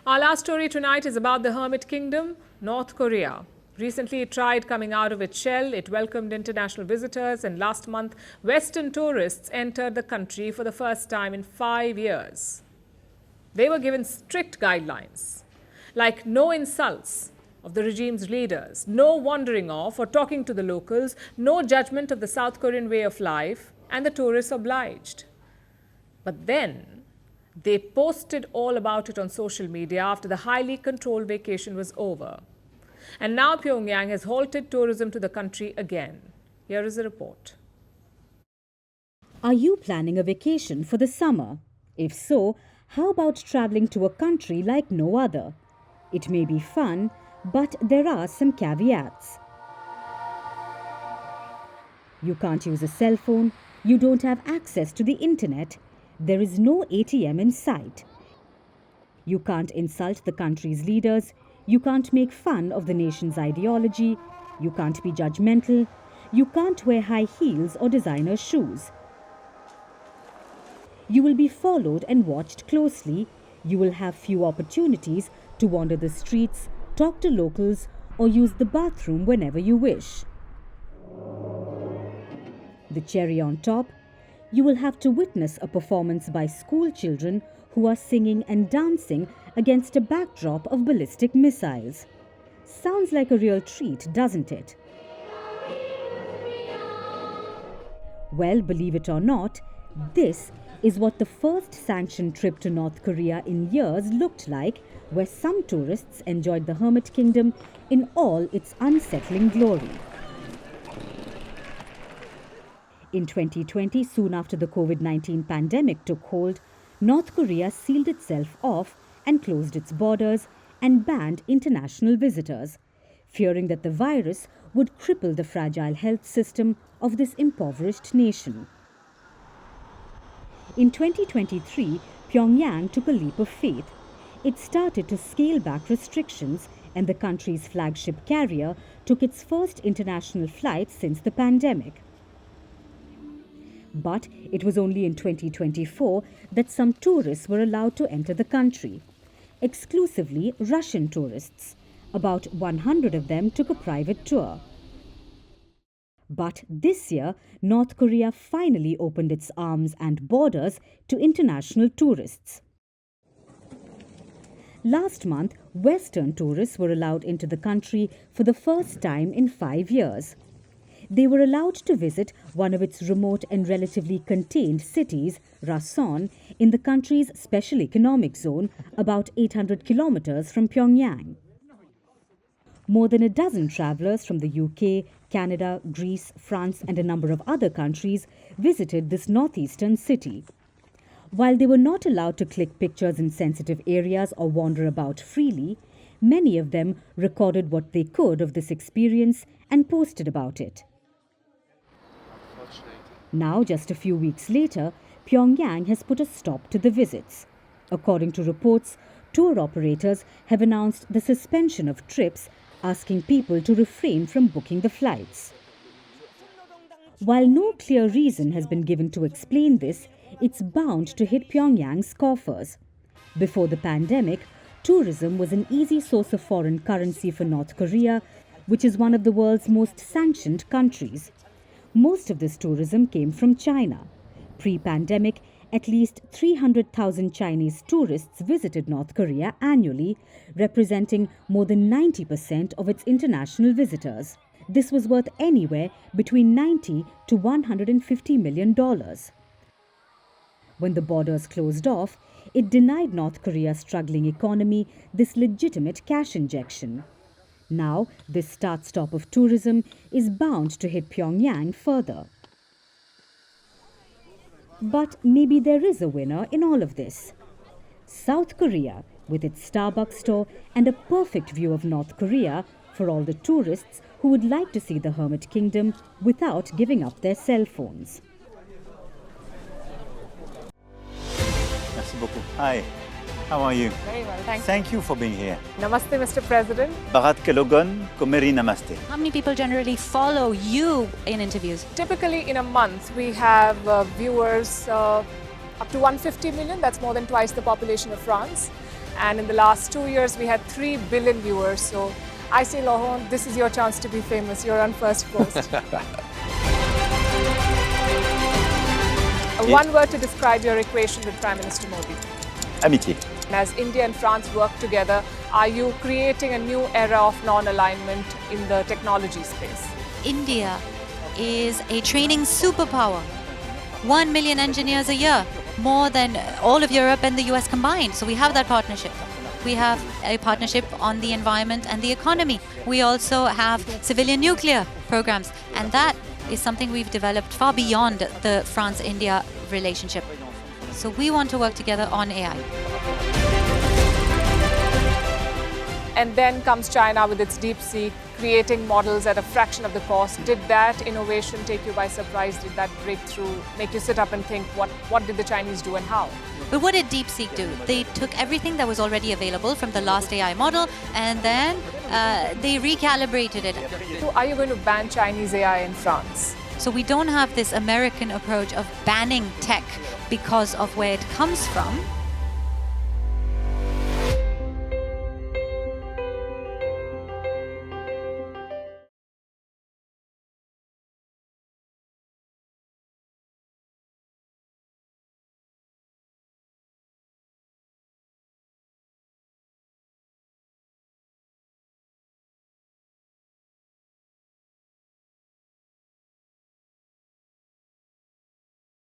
Our last story tonight is about the Hermit Kingdom, North Korea. Recently, it tried coming out of its shell. It welcomed international visitors, and last month, Western tourists entered the country for the first time in 5 years. They were given strict guidelines, like no insults of the regime's leaders, no wandering off or talking to the locals, no judgment of the South Korean way of life, and the tourists obliged. But then, they posted all about it on social media after the highly controlled vacation was over. And now Pyongyang has halted tourism to the country again. Here is a report. Are you planning a vacation for the summer? If so, how about traveling to a country like no other? It may be fun, but there are some caveats. You can't use a cell phone, you don't have access to the internet, there is no ATM in sight. You can't insult the country's leaders, you can't make fun of the nation's ideology, you can't be judgmental, you can't wear high heels or designer shoes. You will be followed and watched closely, you will have few opportunities to wander the streets, talk to locals, or use the bathroom whenever you wish. The cherry on top, you will have to witness a performance by school children who are singing and dancing against a backdrop of ballistic missiles. Sounds like a real treat, doesn't it? Well, believe it or not, this is what the first sanctioned trip to North Korea in years looked like, where some tourists enjoyed the Hermit Kingdom in all its unsettling glory. In 2020, soon after the COVID-19 pandemic took hold, North Korea sealed itself off and closed its borders and banned international visitors, fearing that the virus would cripple the fragile health system of this impoverished nation. In 2023, Pyongyang took a leap of faith. It started to scale back restrictions, and the country's flagship carrier took its first international flight since the pandemic. But it was only in 2024 that some tourists were allowed to enter the country. Exclusively Russian tourists. About 100 of them took a private tour. But this year, North Korea finally opened its arms and borders to international tourists. Last month, Western tourists were allowed into the country for the first time in 5 years. They were allowed to visit one of its remote and relatively contained cities, Rason, in the country's special economic zone, about 800 kilometers from Pyongyang. More than a dozen travellers from the UK, Canada, Greece, France and a number of other countries visited this northeastern city. While they were not allowed to click pictures in sensitive areas or wander about freely, many of them recorded what they could of this experience and posted about it. Now, just a few weeks later, Pyongyang has put a stop to the visits. According to reports, tour operators have announced the suspension of trips, asking people to refrain from booking the flights. While no clear reason has been given to explain this, it's bound to hit Pyongyang's coffers. Before the pandemic, tourism was an easy source of foreign currency for North Korea, which is one of the world's most sanctioned countries. Most of this tourism came from China. Pre-pandemic, at least 300,000 Chinese tourists visited North Korea annually, representing more than 90% of its international visitors. This was worth anywhere between $90 to $150 million. When the borders closed off, it denied North Korea's struggling economy this legitimate cash injection. Now, this start-stop of tourism is bound to hit Pyongyang further. But maybe there is a winner in all of this. South Korea, with its Starbucks store and a perfect view of North Korea for all the tourists who would like to see the Hermit Kingdom without giving up their cell phones. Merci beaucoup. Hi, how are you? Very well, thank you. Thank you for being here. Namaste, Mr. President. Bharat Kelogon, Komeri Namaste. How many people generally follow you in interviews? Typically, in a month, we have viewers up to 150 million. That's more than twice the population of France. And in the last 2 years, we had 3 billion viewers. So I say, Lohon, this is your chance to be famous. You're on Firstpost. One word to describe your equation with Prime Minister Modi. Amitié. As India and France work together, are you creating a new era of non-alignment in the technology space? India is a training superpower. 1 million engineers a year, more than all of Europe and the US combined. So we have that partnership. We have a partnership on the environment and the economy. We also have civilian nuclear programs, and that is something we've developed far beyond the France-India relationship. So we want to work together on AI. And then comes China with its DeepSeek, creating models at a fraction of the cost. Did that innovation take you by surprise? Did that breakthrough make you sit up and think, what did the Chinese do and how? But what did DeepSeek do? They took everything that was already available from the last AI model, and then they recalibrated it. So are you going to ban Chinese AI in France? So we don't have this American approach of banning tech because of where it comes from.